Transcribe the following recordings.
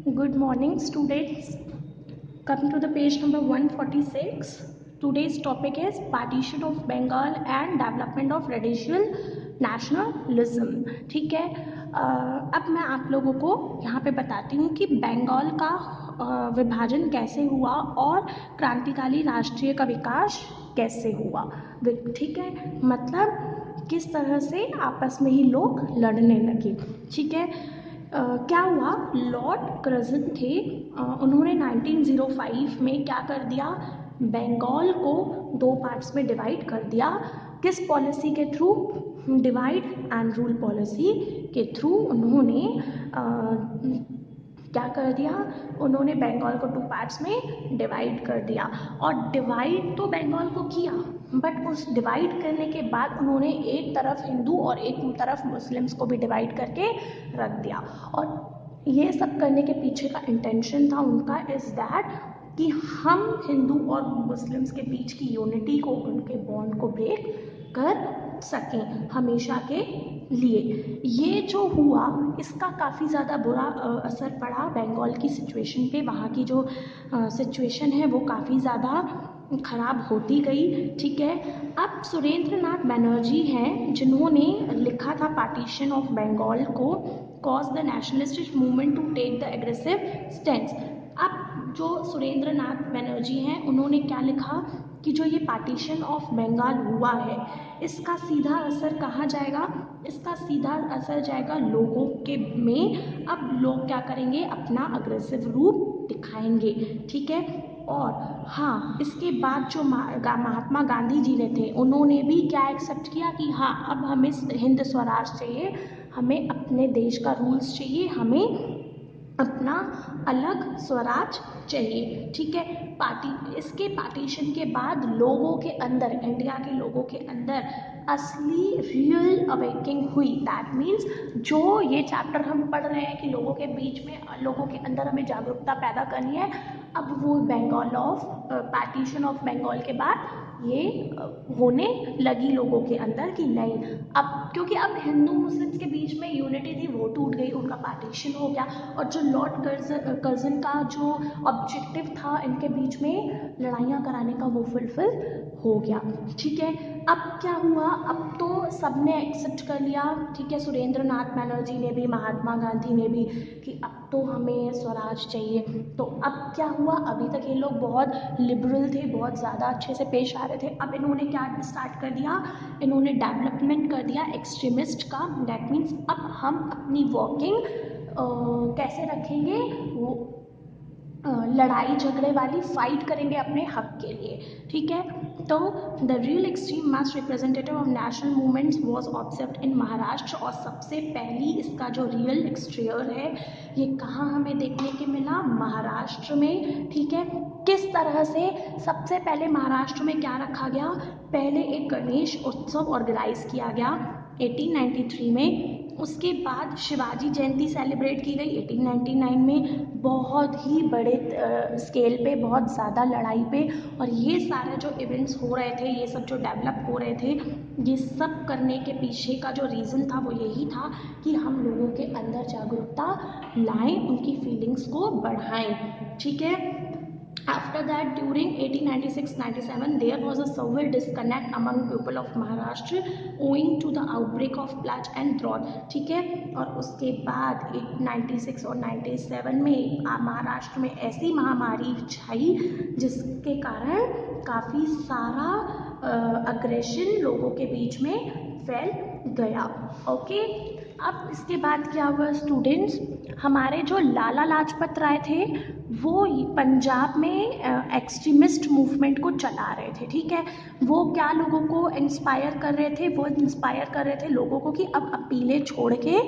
Good morning, students. Come to the page number 146. Today's topic is partition of Bengal and development of radical nationalism. ठीक है, अब मैं आप लोगों को यहाँ पे बताती हूँ कि बंगाल का विभाजन कैसे हुआ और क्रांतिकाली राष्ट्रीय का विकास कैसे हुआ। ठीक है, मतलब किस तरह से आपस में ही लोग लड़ने लगे। ठीक है, क्या हुआ, लॉर्ड कर्जन थे, उन्होंने 1905 में क्या कर दिया, बंगाल को दो पार्ट्स में डिवाइड कर दिया। किस पॉलिसी के through? Divide and rule policy के थ्रू उन्होंने क्या कर दिया, उन्होंने बंगाल को टू पार्ट्स में डिवाइड कर दिया। और डिवाइड तो बंगाल को किया, बट उस डिवाइड करने के बाद उन्होंने एक तरफ हिंदू और एक तरफ मुस्लिम्स को भी डिवाइड करके रख दिया। और ये सब करने के पीछे का इंटेंशन था उनका इज़ दैट कि हम हिंदू और मुस्लिम्स के बीच की यूनिटी को, उनके बॉन्ड को ब्रेक कर सकें हमेशा के लिए। ये जो हुआ इसका काफ़ी ज़्यादा बुरा असर पड़ा बंगाल की सिचुएशन पे। वहाँ की जो सिचुएशन है वो काफ़ी ज़्यादा खराब होती गई। ठीक है, अब सुरेंद्र नाथ बनर्जी हैं जिन्होंने लिखा था पार्टीशन ऑफ बंगाल को cause the nationalist movement to take the aggressive stand. अब जो सुरेंद्र नाथ बनर्जी हैं उन्होंने क्या लिखा कि जो ये पार्टीशन ऑफ बंगाल हुआ है इसका सीधा असर कहाँ जाएगा, इसका सीधा असर जाएगा लोगों के में। अब लोग क्या करेंगे, अपना अग्रेसिव रूप दिखाएंगे। ठीक है, और हाँ, इसके बाद जो महात्मा गांधी जी ने थे उन्होंने भी क्या एक्सेप्ट किया कि हाँ अब हमें हिंद स्वराज चाहिए, हमें अपने देश का रूल्स चाहिए, हमें अपना अलग स्वराज चाहिए। ठीक है, इसके पार्टीशन के बाद लोगों के अंदर, इंडिया के लोगों के अंदर असली रियल अवेकिंग हुई। दैट मीन्स जो ये चैप्टर हम पढ़ रहे हैं कि लोगों के बीच में, लोगों के अंदर हमें जागरूकता पैदा करनी है, अब वो पार्टीशन ऑफ बंगाल के बाद ये होने लगी लोगों के अंदर कि नहीं, अब क्योंकि अब हिंदू मुस्लिम्स के बीच में यूनिटी थी वो टूट गई, उनका पार्टीशन हो गया। और जो लॉर्ड कर्जन का जो ऑब्जेक्टिव था इनके बीच में लड़ाइयाँ कराने का वो फुलफिल हो गया। ठीक है, अब क्या हुआ, अब तो सबने एक्सेप्ट कर लिया। ठीक है, सुरेंद्र नाथ बनर्जी ने भी, महात्मा गांधी ने भी, कि अब तो हमें स्वराज चाहिए। तो अब क्या हुआ, अभी तक ये लोग बहुत लिबरल थे, बहुत ज़्यादा अच्छे से पेश आ रहे थे। अब इन्होंने क्या स्टार्ट कर दिया, इन्होंने डेवलपमेंट कर दिया एक्सट्रीमिस्ट का। दैट मीन्स अब हम अपनी वर्किंग कैसे रखेंगे, वो लड़ाई झगड़े वाली फाइट करेंगे अपने हक के लिए। ठीक है, तो the real extreme mass representative of national movements was observed in Maharashtra. और सबसे पहली इसका जो रियल एक्सट्रीयर है ये कहाँ हमें देखने के मिला, महाराष्ट्र में। ठीक है, किस तरह से, सबसे पहले महाराष्ट्र में क्या रखा गया, पहले एक गणेश उत्सव ऑर्गेनाइज किया गया 1893 में। उसके बाद शिवाजी जयंती सेलिब्रेट की गई 1899 में, बहुत ही बड़े स्केल पे, बहुत ज़्यादा लड़ाई पे। और ये सारे जो इवेंट्स हो रहे थे, ये सब जो डेवलप हो रहे थे, ये सब करने के पीछे का जो रीज़न था वो यही था कि हम लोगों के अंदर जागरूकता लाएं, उनकी फीलिंग्स को बढ़ाएं। ठीक है, after that during 1896-97 there was a severe disconnect among people of Maharashtra owing to the outbreak of plague and drought। ठीक है, और उसके बाद 96 और 97 में महाराष्ट्र में ऐसी महामारी छाई जिसके कारण काफ़ी सारा अग्रेशन लोगों के बीच में फैल गया। ओके, अब इसके बाद क्या हुआ स्टूडेंट्स, हमारे जो लाला लाजपत राय थे वो पंजाब में एक्सट्रीमिस्ट मूवमेंट को चला रहे थे। ठीक है, वो क्या लोगों को इंस्पायर कर रहे थे, वो इंस्पायर कर रहे थे लोगों को कि अब अपीलें छोड़ के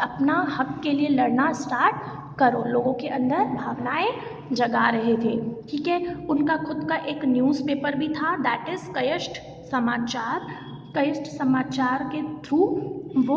अपना हक के लिए लड़ना स्टार्ट करो, लोगों के अंदर भावनाएं जगा रहे थे। ठीक है, उनका खुद का एक न्यूज़पेपर भी था, दैट इज़ कयस्थ समाचार। कयस्थ समाचार के थ्रू वो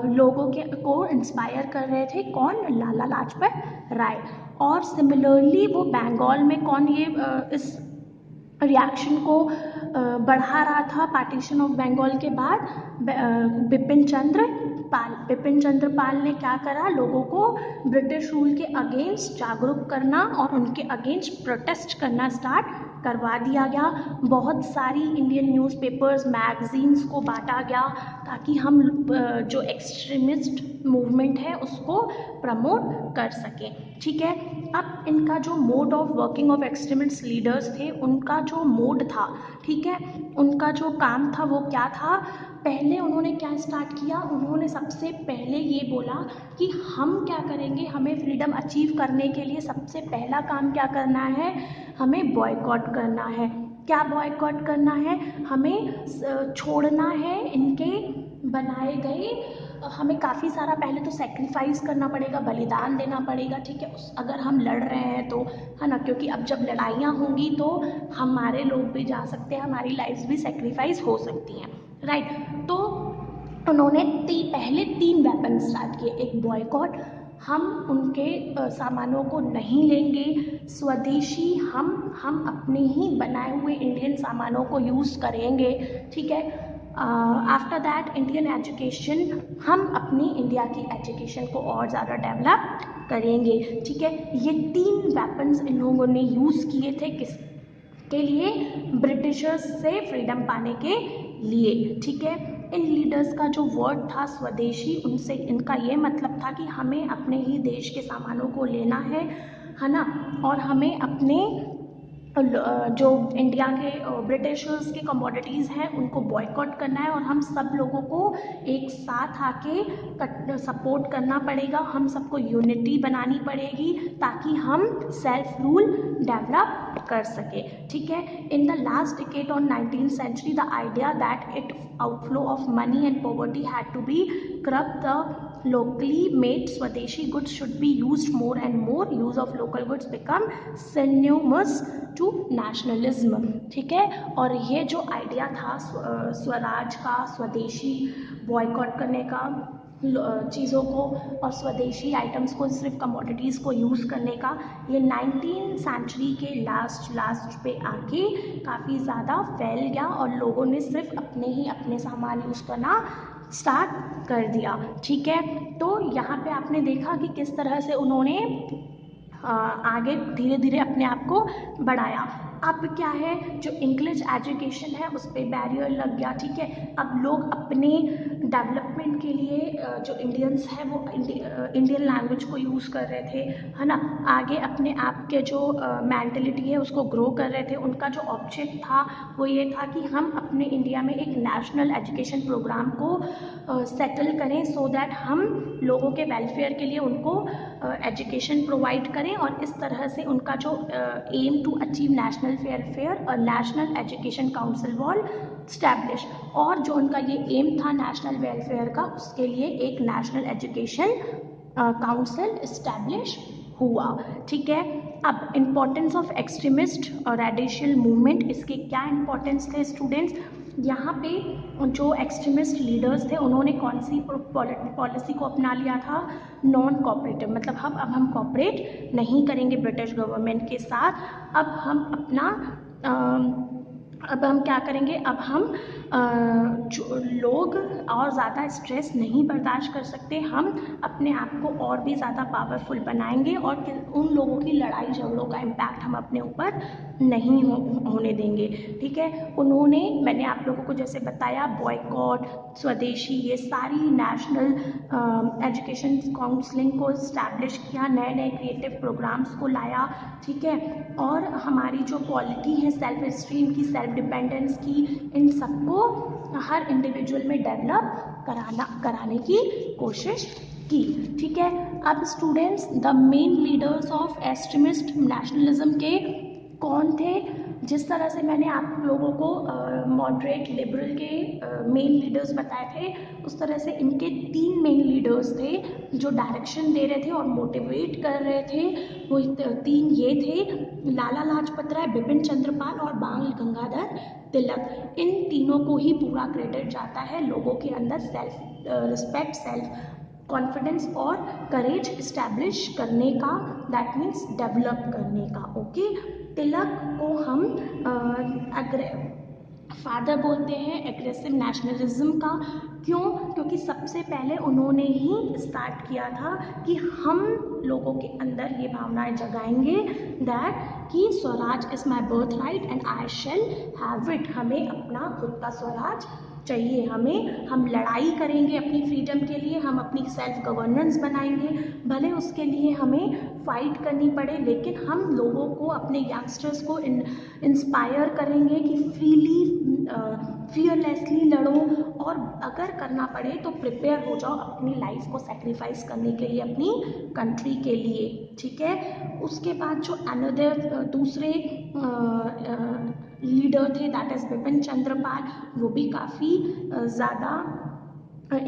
लोगों को इंस्पायर कर रहे थे, कौन, लाला लाजपत राय। और सिमिलरली वो बंगाल में कौन, ये इस रिएक्शन को बढ़ा रहा था पार्टीशन ऑफ बंगाल के बाद बिपिन चंद्र पाल ने क्या करा, लोगों को ब्रिटिश रूल के अगेंस्ट जागरूक करना और उनके अगेंस्ट प्रोटेस्ट करना स्टार्ट करवा दिया गया। बहुत सारी इंडियन न्यूज़पेपर्स मैगजीन्स को बांटा गया ताकि हम जो एक्सट्रीमिस्ट मूवमेंट है उसको प्रमोट कर सकें। ठीक है, अब इनका जो mode of working of extremist leaders थे, उनका जो मोड था, ठीक है, उनका जो काम था वो क्या था। पहले उन्होंने क्या स्टार्ट किया, उन्होंने सबसे पहले ये बोला कि हम क्या करेंगे, हमें फ्रीडम अचीव करने के लिए सबसे पहला काम क्या करना है, हमें बॉयकॉट करना है। क्या बॉयकॉट करना है, हमें छोड़ना है इनके बनाए गए, हमें काफ़ी सारा पहले तो सेक्रीफाइस करना पड़ेगा, बलिदान देना पड़ेगा। ठीक है, अगर हम लड़ रहे हैं तो, है ना, क्योंकि अब जब लड़ाइयाँ होंगी तो हमारे लोग भी जा सकते हैं, हमारी लाइफ्स भी सेक्रीफाइस हो सकती हैं, राइट। तो उन्होंने पहले 3 वेपन स्टार्ट किए। एक बॉयकॉट, हम उनके सामानों को नहीं लेंगे, स्वदेशी, हम अपने ही बनाए हुए इंडियन सामानों को यूज़ करेंगे। ठीक है, आफ्टर दैट इंडियन एजुकेशन, हम अपनी इंडिया की एजुकेशन को और ज़्यादा डेवलप करेंगे। ठीक है, ये 3 वेपन्स इन लोगों ने यूज़ किए थे किस के लिए, ब्रिटिशर्स से फ्रीडम पाने के लिए। ठीक है, इन लीडर्स का जो वर्ड था स्वदेशी, उनसे इनका ये मतलब था कि हमें अपने ही देश के सामानों को लेना है ना, और हमें अपने जो इंडिया के ब्रिटिशर्स के कमोडिटीज़ हैं उनको बॉयकॉट करना है, और हम सब लोगों को एक साथ आके सपोर्ट करना पड़ेगा, हम सबको यूनिटी बनानी पड़ेगी ताकि हम सेल्फ रूल डेवलप कर सके। ठीक है, in the last decade on 19th century the idea that it outflow of money and poverty had to be curbed, the locally made Swadeshi goods should be used more and more, use of local goods become synonymous to nationalism। ठीक है, और ये जो idea था स्वराज का, स्वदेशी, boycott करने का चीज़ों को और स्वदेशी आइटम्स को, सिर्फ कमोडिटीज़ को यूज़ करने का, ये 19th century के लास्ट पे आके काफ़ी ज़्यादा फैल गया और लोगों ने सिर्फ अपने सामान यूज़ करना स्टार्ट कर दिया। ठीक है, तो यहाँ पे आपने देखा कि किस तरह से उन्होंने आगे धीरे धीरे अपने आप को बढ़ाया। अब क्या है, जो इंग्लिश एजुकेशन है उस पर बैरियर लग गया। ठीक है, अब लोग अपने डेवलपमेंट के लिए जो इंडियंस हैं वो इंडियन लैंग्वेज को यूज़ कर रहे थे, है ना, आगे अपने आप के जो मेंटलिटी है उसको ग्रो कर रहे थे। उनका जो ऑब्जेक्ट था वो ये था कि हम अपने इंडिया में एक नेशनल एजुकेशन प्रोग्राम को सेटल करें, सो दैट हम लोगों के वेलफेयर के लिए उनको एजुकेशन प्रोवाइड करें, और इस तरह से उनका जो aim to achieve national welfare और national education council was establish, और जो उनका ये एम था नेशनल वेलफेयर का, उसके लिए एक नेशनल एजुकेशन काउंसिल इस्टेब्लिश हुआ। ठीक है, अब इम्पोर्टेंस ऑफ एक्सट्रीमिस्ट और रेडिशल मूवमेंट, इसके क्या इम्पोर्टेंस थे स्टूडेंट्स। यहाँ पे जो एक्सट्रीमिस्ट लीडर्स थे उन्होंने कौन सी पॉलिसी को अपना लिया था, नॉन कॉपरेटिव, मतलब अब हम कॉपरेट नहीं करेंगे ब्रिटिश गवर्नमेंट के साथ, अब हम क्या करेंगे, अब हम जो लोग और ज़्यादा स्ट्रेस नहीं बर्दाश्त कर सकते, हम अपने आप को और भी ज़्यादा पावरफुल बनाएंगे और उन लोगों की लड़ाई झगड़ों का इम्पैक्ट हम अपने ऊपर नहीं होने देंगे। ठीक है, उन्होंने, मैंने आप लोगों को जैसे बताया, बॉयकॉट, स्वदेशी, ये सारी नेशनल एजुकेशन काउंसलिंग को इस्टेब्लिश किया, नए नए क्रिएटिव प्रोग्राम्स को लाया। ठीक है, और हमारी जो क्वालिटी है सेल्फ एस्टीम की, सेल्फ डिपेंडेंस की, इन सबको हर इंडिविजुअल में डेवलप कराने की कोशिश की। ठीक है, अब students, the main leaders of extremist nationalism के कौन थे। जिस तरह से मैंने आप लोगों को मॉडरेट लिबरल के मेन लीडर्स बताए थे, उस तरह से इनके 3 मेन लीडर्स थे जो डायरेक्शन दे रहे थे और मोटिवेट कर रहे थे। वो 3 ये थे, लाला लाजपत राय, बिपिन चंद्र पाल और बाल गंगाधर तिलक। इन तीनों को ही पूरा क्रेडिट जाता है लोगों के अंदर सेल्फ रिस्पेक्ट, सेल्फ कॉन्फिडेंस और करेज इस्टेब्लिश करने का, दैट मीन्स डेवलप करने का। ओके, तिलक को हम फादर बोलते हैं एग्रेसिव नेशनलिज्म का। क्यों? क्योंकि सबसे पहले उन्होंने ही स्टार्ट किया था कि हम लोगों के अंदर ये भावनाएं जगाएंगे दैट कि Swaraj is my birth right and I shall have it. हमें अपना खुद का स्वराज चाहिए, हम लड़ाई करेंगे अपनी फ्रीडम के लिए, हम अपनी सेल्फ गवर्नेंस बनाएंगे, भले उसके लिए हमें फाइट करनी पड़े, लेकिन हम लोगों को, अपने यंगस्टर्स को इंस्पायर करेंगे कि फ्रीली फियरलेसली लड़ो, और अगर करना पड़े तो प्रिपेयर हो जाओ अपनी लाइफ को सेक्रीफाइस करने के लिए अपनी कंट्री के लिए। ठीक है, उसके बाद जो अनदर दूसरे लीडर थे दैट इज़ बिपिन चंद्र पाल, वो भी काफ़ी ज़्यादा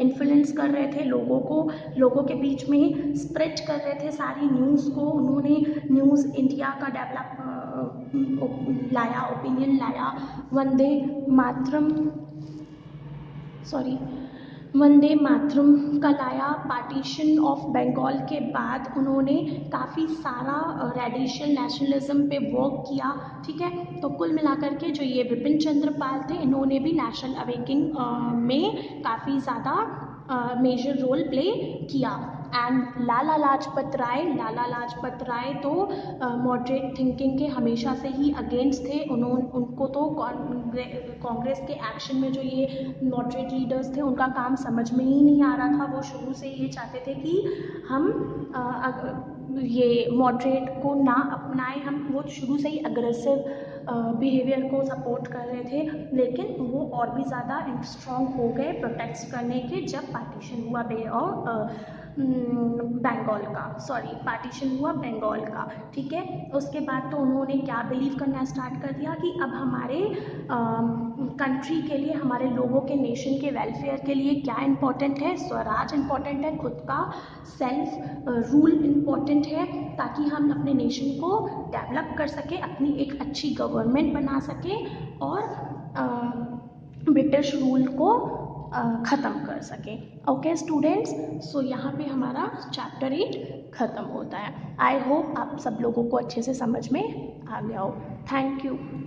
इन्फ्लुएंस कर रहे थे लोगों को, लोगों के बीच में स्प्रेड कर रहे थे सारी न्यूज़ को। उन्होंने न्यूज़ इंडिया का डेवलप लाया, ओपिनियन लाया, वंदे मातरम का लाया। पार्टीशन ऑफ बंगाल के बाद उन्होंने काफ़ी सारा रेडिशल नेशनलिज्म पे वर्क किया। ठीक है, तो कुल मिलाकर के जो ये बिपिन चंद्र पाल थे, इन्होंने भी नेशनल अवेकिंग में काफ़ी ज़्यादा मेजर रोल प्ले किया। एंड लाला लाजपत राय तो मॉडरेट थिंकिंग के हमेशा से ही अगेंस्ट थे। उनको तो कांग्रेस के एक्शन में जो ये मॉडरेट लीडर्स थे उनका काम समझ में ही नहीं आ रहा था। वो शुरू से ये चाहते थे कि हम ये मॉडरेट को ना अपनाएं, वो शुरू से ही अग्रेसिव बिहेवियर को सपोर्ट कर रहे थे, लेकिन वो और भी ज़्यादा स्ट्रॉन्ग हो गए प्रोटेस्ट करने के जब पार्टीशन हुआ पार्टीशन हुआ बंगाल का। ठीक है, उसके बाद तो उन्होंने क्या बिलीव करना स्टार्ट कर दिया कि अब हमारे कंट्री के लिए, हमारे लोगों के, नेशन के वेलफेयर के लिए क्या इम्पोर्टेंट है? स्वराज इम्पोर्टेंट है, खुद का सेल्फ रूल इम्पोर्टेंट है, ताकि हम अपने नेशन को डेवलप कर सकें, अपनी एक अच्छी गवर्नमेंट बना सकें और ब्रिटिश रूल को ख़त्म कर सकें। ओके स्टूडेंट्स, सो यहाँ पे हमारा चैप्टर 8 ख़त्म होता है। आई होप आप सब लोगों को अच्छे से समझ में आ गया हो। Thank you.